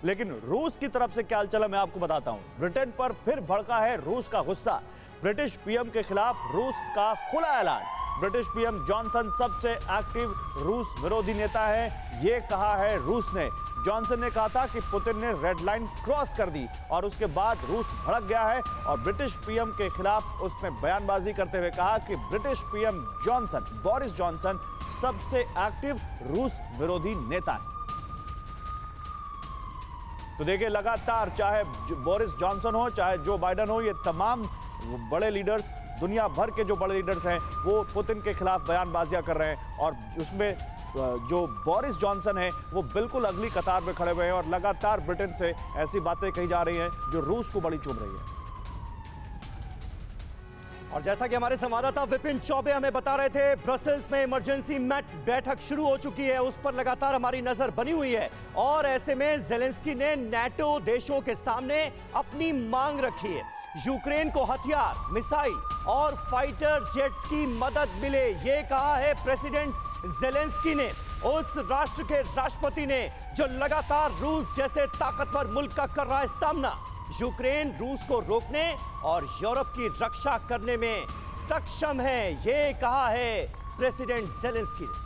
लेकिन रूस की तरफ से क्या चला मैं आपको बताता हूं। ब्रिटेन पर फिर भड़का है रूस का गुस्सा। ब्रिटिश पीएम के खिलाफ रूस का खुला ऐलान। ब्रिटिश पीएम जॉनसन सबसे एक्टिव रूस विरोधी नेता है, ये कहा है रूस ने। जॉनसन ने कहा था कि पुतिन ने रेड लाइन क्रॉस कर दी और उसके बाद रूस भड़क गया है और ब्रिटिश पीएम के खिलाफ उसने बयानबाजी करते हुए कहा कि British PM Johnson, Boris Johnson सबसे एक्टिव रूस विरोधी नेता है। तो देखिए, लगातार चाहे बोरिस जॉनसन हो चाहे जो बाइडेन हो, ये तमाम बड़े लीडर्स, दुनिया भर के जो बड़े लीडर्स हैं, वो पुतिन के खिलाफ बयानबाजियां कर रहे हैं और उसमें जो बोरिस जॉनसन है वो बिल्कुल अगली कतार में खड़े हुए हैं और लगातार ब्रिटेन से ऐसी बातें कही जा रही हैं जो रूस को बड़ी चुभ रही है। और जैसा कि हमारे संवाददाता विपिन चौबे हमें बता रहे थे, ब्रसेल्स में इमरजेंसी बैठक शुरू हो चुकी है, उस पर लगातार हमारी नजर बनी हुई है और ऐसे में जेलेंस्की ने नाटो देशों के सामने अपनी मांग रखी है। यूक्रेन को हथियार, मिसाइल और फाइटर जेट्स की मदद मिले, ये कहा है प्रेसिडेंट जेलेंस्की ने। उस राष्ट्र के राष्ट्रपति ने जो लगातार रूस जैसे ताकतवर मुल्क का कर रहा है सामना। यूक्रेन रूस को रोकने और यूरोप की रक्षा करने में सक्षम है, ये कहा है प्रेसिडेंट जेलेंस्की ने।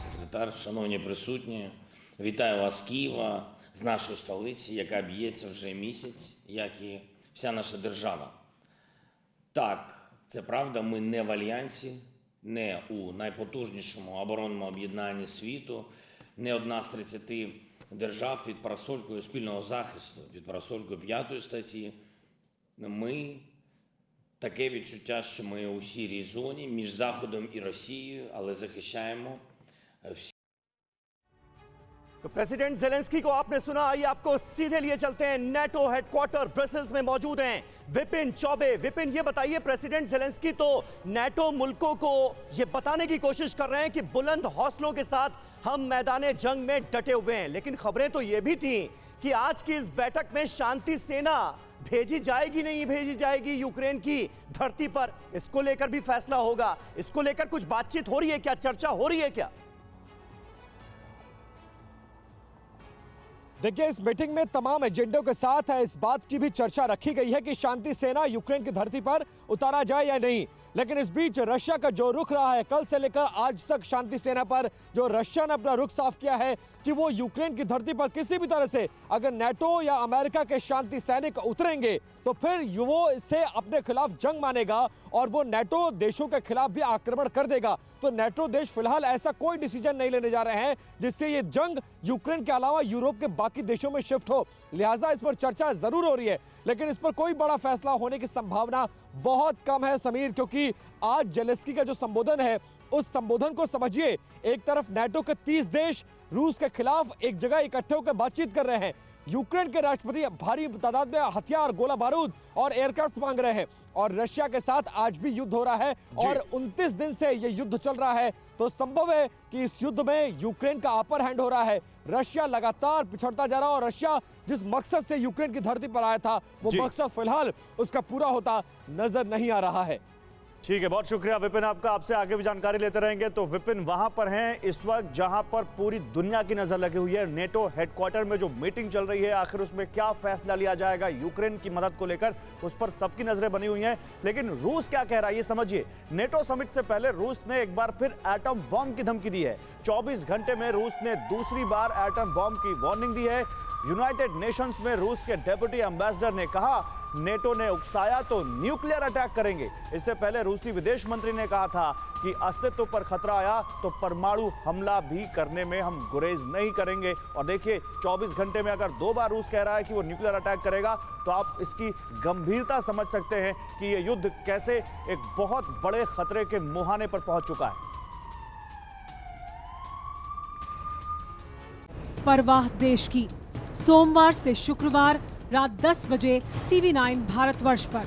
Секретар, шановні присутні, вітаю вас з Києва, з нашої столиці, яка б'ється вже місяць, як і вся наша держава. Так, це правда, ми не в альянсі, не у найпотужнішому оборонному об'єднанні світу, не одна з 30 держав під парасолькою спільного захисту, під парасолькою 5 статті. Ми таке відчуття, що ми у сірій зоні між Заходом і Росією, але захищаємо всі. तो प्रेसिडेंट जेलेंस्की को आपने सुना, आइए आपको सीधे लिए चलते हैं। नाटो हेडक्वार्टर ब्रसेल्स में मौजूद हैं विपिन चौबे। विपिन, ये बताइए, प्रेसिडेंट जेलेंस्की तो नाटो मुल्कों को ये बताने की कोशिश कर रहे हैं कि बुलंद हौसलों के साथ हम मैदान जंग में डटे हुए हैं, लेकिन खबरें तो ये भी थी कि आज की इस बैठक में शांति सेना भेजी जाएगी नहीं भेजी जाएगी यूक्रेन की धरती पर, इसको लेकर भी फैसला होगा। इसको लेकर कुछ बातचीत हो रही है क्या, चर्चा हो रही है क्या? देखिए, इस मीटिंग में तमाम एजेंडों के साथ इस बात की भी चर्चा रखी गई है कि शांति सेना यूक्रेन की धरती पर उतारा जाए या नहीं। लेकिन इस बीच रशिया का जो रुख रहा है, कल से लेकर आज तक शांति सेना पर जो रशिया ने अपना रुख साफ किया है कि वो यूक्रेन की धरती पर किसी भी तरह से अगर नाटो या अमेरिका के शांति सैनिक उतरेंगे तो फिर वो इससे अपने खिलाफ जंग मानेगा और वो नाटो देशों के खिलाफ भी आक्रमण कर देगा। तो नाटो देश फिलहाल ऐसा कोई डिसीजन नहीं लेने जा रहे हैं जिससे ये जंग यूक्रेन के अलावा यूरोप के बाकी देशों में शिफ्ट हो। लिहाजा इस पर चर्चा जरूर हो रही है, लेकिन इस पर कोई बड़ा फैसला होने की संभावना बहुत कम है समीर, क्योंकि आज जेलेंस्की का जो संबोधन है उस संबोधन को समझिए, एक तरफ नाटो के 30 देश रूस के खिलाफ एक जगह इकट्ठे होकर बातचीत कर रहे हैं। यूक्रेन के राष्ट्रपति भारी तादाद में हथियार, गोला बारूद और एयरक्राफ्ट मांग रहे हैं और रशिया के साथ आज भी युद्ध हो रहा है और 29 दिन से ये युद्ध चल रहा है। तो संभव है कि इस युद्ध में यूक्रेन का अपर हैंड हो रहा है। रशिया लगातार पिछड़ता जा रहा है और रशिया जिस मकसद से यूक्रेन की धरती पर आया था वो मकसद फिलहाल उसका पूरा होता नजर नहीं आ रहा है। ठीक है, बहुत शुक्रिया विपिन आपका। आपसे आगे भी जानकारी लेते रहेंगे। तो विपिन वहां पर हैं इस वक्त जहां पर पूरी दुनिया की नजर लगी हुई है। नेटो हेडक्वार्टर में जो मीटिंग चल रही है, आखिर उसमें क्या फैसला लिया जाएगा यूक्रेन की मदद को लेकर, उस पर सबकी नजरें बनी हुई हैं। लेकिन रूस क्या कह रहा है ये समझिए। नेटो समिट से पहले रूस ने एक बार फिर एटम बॉम्ब की धमकी दी है। 24 घंटे में रूस ने दूसरी बार एटम बॉम्ब की वार्निंग दी है। यूनाइटेड नेशंस में रूस के डेप्यूटी एम्बेसडर ने कहा नेटो ने उकसाया तो न्यूक्लियर अटैक करेंगे। इससे पहले रूसी विदेश मंत्री ने कहा था कि अस्तित्व पर खतरा आया तो परमाणु हमला भी करने में हम गुरेज नहीं करेंगे। और देखिए, 24 घंटे में अगर 2 बार रूस कह रहा है कि वो न्यूक्लियर अटैक करेगा तो आप इसकी गंभीरता समझ सकते हैं कि ये युद्ध कैसे एक बहुत बड़े खतरे के मुहाने पर पहुंच चुका है। परवाह देश की, सोमवार से शुक्रवार रात 10 बजे TV9 भारतवर्ष पर।